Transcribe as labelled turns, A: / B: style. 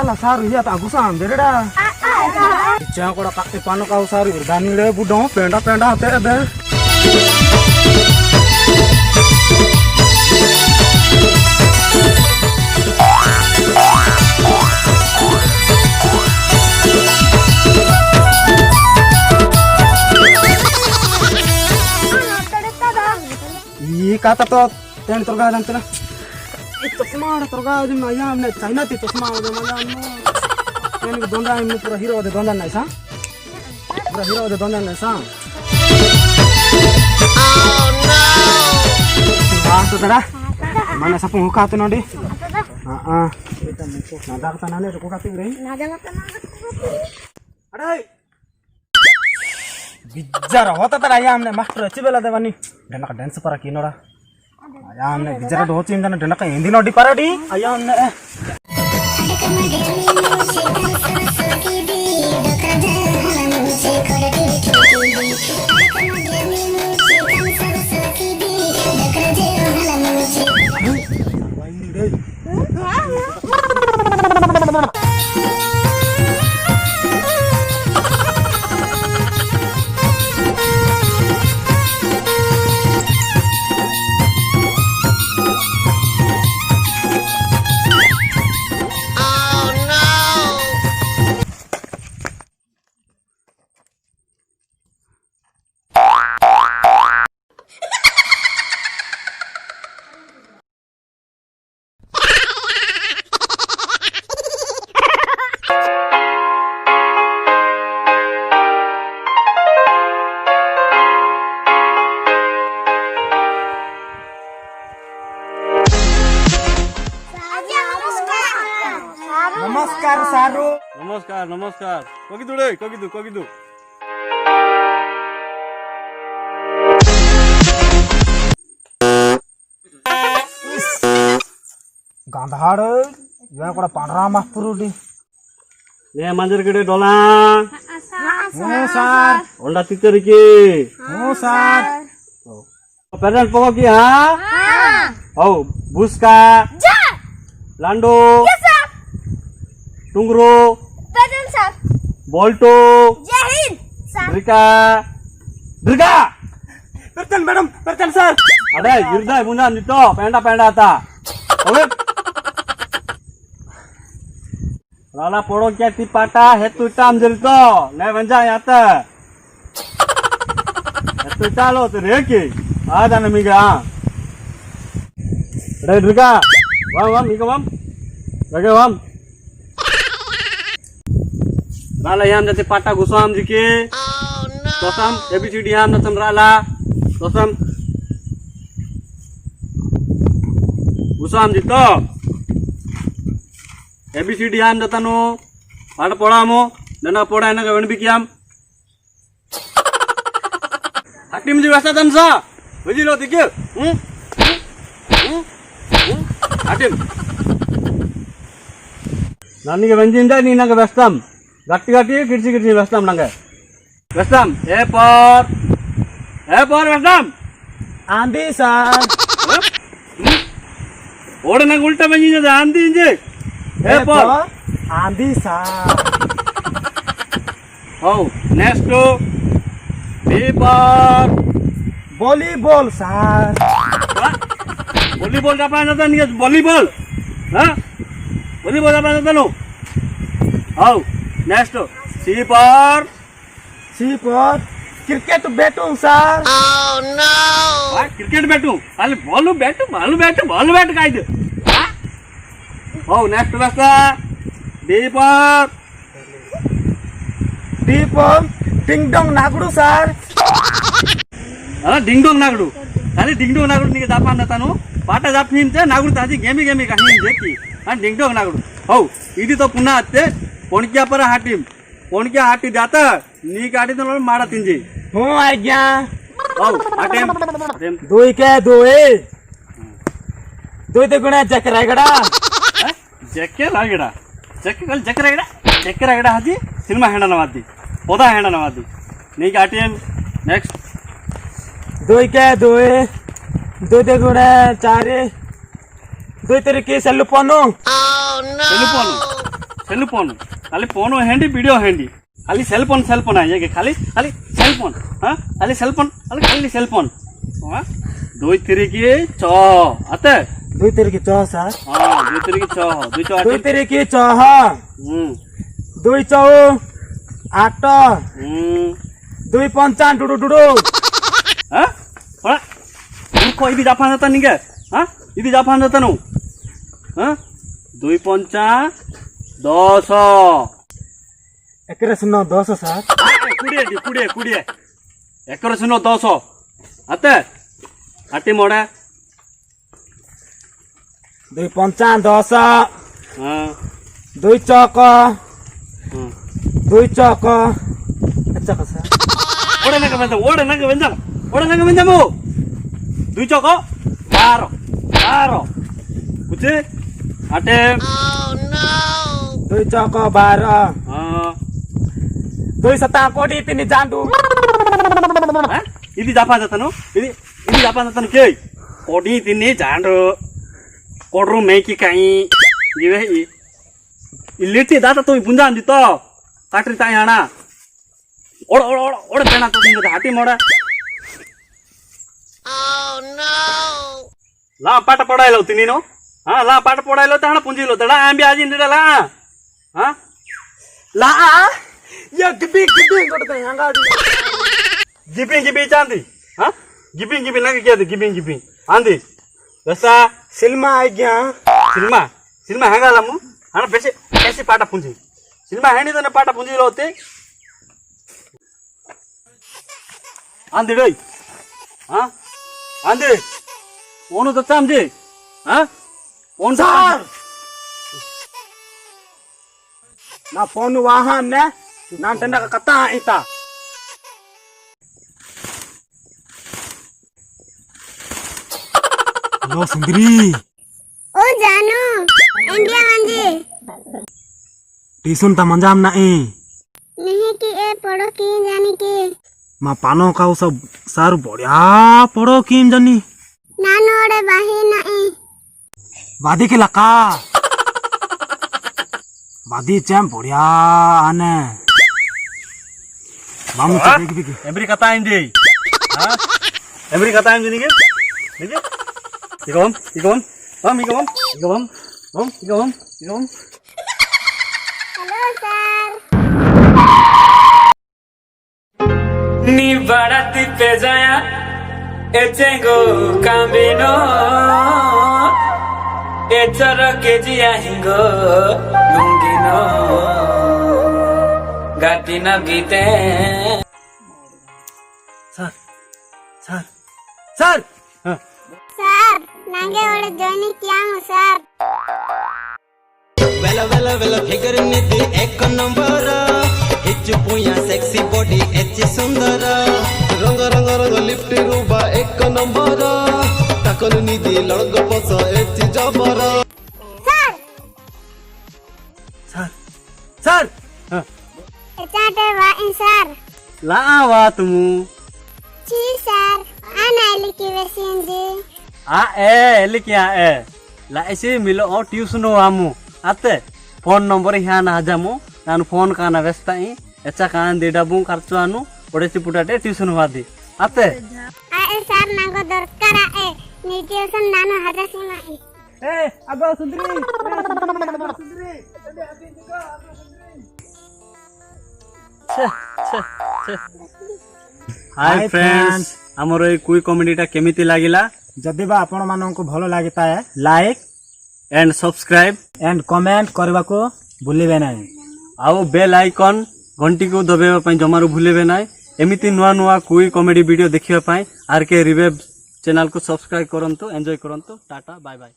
A: Ala saru ya tak gusam dereda. Jangan kau kakek panu kau saru urdani le budong penda hati ada. Iya kata tuh yang tergaya nanti lah. Itu semua tergaya di ayam nih China itu semua ada ayam. Ini dondan ini pura hero ada dondan nih sang. Pura hero ada dondan nih sang. Oh no. Ah tuh dah. Mana sapung muka tuh nanti? Nada kata nane tuh muka tuh nih. Nada kata nane. Ada. Bicara, hota tar ayam nih master cibela deh bani. Dan nak dance para kinora. Ayam nih bicara dua cing kan dan nak Hindi nodi para di ayam nih. Namaskar Saru.
B: Namaskar. Kau gitu deh, kau gitu.
A: Gandhar, yang kau pandra mah puru di.
B: Nih manjir gede dola.
A: Sar.
B: Onda titir ki.
A: Sar.
B: Peran pokok ki ha? Oh, buska. Lando. Tungro.
C: Present sir.
B: Bolto.
C: Jai Hind sir.
B: Dirga.
A: Perten sir.
B: Ada girda bunda nito penda ata. Oke. Lala poro kya tipata hetu tam jirto. Ne banja yata. Hetu chalo to reki. Ada namiga. Ada dirga. Wam iko wam. Lagi wam. Rala yam jati pata gusam jike. Tosam ABCD yam natam rala. Tosam gusam jito. ABCD yam datanu. Pada podamu. Dana poda enak kawan bikiam. Hakim ji wasa tansa. Bujilo tikir. Hakim. Nani ke benjinda ni na ke bestam. Gatti kirci bestam nangga. Bestam, por bestam.
A: Andi sir.
B: Oda nang ulta benjinda da andi inje. Por.
A: Andi sir.
B: Oh, next to por.
A: Volleyball sir.
B: Volleyball apa nata nih? Volleyball. Hah? Volleyball apa nata lo? Oh. Next C for
A: cricket batting sir.
C: Oh no.
B: What cricket batting? All ball bat kaide. Oh next basta D for
A: ding dong nagdu sir.
B: Ding dong nagdu. Kali ding dong nagdu nih dapat nata no. Pata dapat nih te nagdu tadi game kahin deki. Ding dong nagdu. Oh ini tuh punah te. Ponkia para hatim. Ponkia hati data. Ni kati tu lalu marah tinji.
A: Oh aja.
B: Oh hatim.
A: Doi ke doi. Doi te guna jack raigada. Jack raigada haji. Silma henda namadi. Poda henda namadi. Ni kati next. Doi ke doi. Doi te guna cari. Doi te ke selupano.
C: Oh no.
B: Cell phone handy video handy खाली cell phone आहे के खाली cell phone हाँ खाली cell phone खाली cell phone हाँ 2 3 छ आते
A: 2 3 6 सर
B: हाँ 2 3 6 2 4
A: 2 3 6 2 4 8 2 5 डुडु डुडु
B: हाँ हाँ को इदी जापान जाता नहीं क्या हाँ इदी जापान जाता नु हाँ 2 5 10
A: एकरे सुनो 10 सर
B: कुड़िए एकरे सुनो 10 आते आटी मोड़ा
A: 2 5 10
B: हाँ
A: 2 चौक 2 चौक अच्छा सर
B: ओड़े ना मो 2 चौक 12 कुछ आटे
A: 2 चौक 12
B: हाँ
A: 2 7 कोटी 3 जांडू
B: ఇది జాపాన్ జతను ఇది జాపాన్ జతను కే కోడి తిని జాండ్రు కోడ్రు మేకి కాయి ఇవే ఇల్లిటి దాత తోయి పుంజా అంది తో కాట్రి తాయి హనా ఓడ పెనా తో తింగ हाटी मोड़ा ला पाट पडायलो तिनीनो हां ला पाट पडायलो ताना पुंजीलो तडा आंबी आजी निडला हां
A: ला या गिबी कोडते हंगाडी
B: गिबी चांदी हाँ गिबी लगे क्या गिबी आंदी वैसा
A: सिल्मा आ गया
B: सिल्मा हंगाला मु हाँ पैसे पाटा पुंजी सिल्मा है नहीं तो पाटा पुंजी लोते आंदी डोई हाँ आंदी ओनु तो चाम जी हाँ ओन
A: सर ना फोन वाहन ने ना टंडा का कता इता लो सुंदरी
C: ओ जानू इंडिया मंजी
A: टीसुन ता मंजाम नहीं
C: कि ए पढ़ो की जानी की
A: मां पानो का सब सारू बढ़िया पढ़ो की जानी
C: नानोड़े बाही नहीं
A: वादी के लका वादी चैम बढ़िया आने मामू देख भी
B: एमरी कता इंदी हाँ एमरी कता इंदी नहीं के देखिए Igom.
C: हेलो सर
D: नी बाराती पे जाया एचेंगो कामिनो एचरो के जिया हिंगो लुंगिनो गाती न गीते
A: सर
C: सर नांगे वाले जॉइनिंग किया हूँ सर
E: वेला फिगर निधि एक नंबर हिच पुया सेक्सी बॉडी एच सुंदर रंग लिफ्ट रूबा एक नंबर टाकल निधि लड़ग पस एच जबर
A: सर
C: चाटे वाइन सर
B: ला वा तुमु
C: जी सर आना लिखी वैसे जी
B: आ ए लिखिया ए ला ऐसे मिलो और ट्यूशन हो आमु आते फोन नंबर यहाँ ना जामु नानु फोन काना व्यस्त ही अच्छा कान दे डबू खर्चो आनु ओडे सी पुटाटे ट्यूशन हुआ दी आते
C: आए सर नागो दरकार आए नी ट्यूशन नानो हजार सीमा
A: ए अगो सुंदरी
B: हाय फ्रेंड्स हमर ए कुई कॉमेडीटा केमिति लागिला
A: जदि बा आपण माननको भलो लागिता है like
B: and subscribe
A: and comment करबा को भूलिबे नाही
B: आउ बेल आइकन घंटी को दबाइबा पई जमारू भूलिबे नाही एमिति नुआ कुई कॉमेडी वीडियो देखिबा पई आरके रिवेब चैनल को सब्सक्राइब करंतु एंजॉय करंतु टाटा बाय बाय।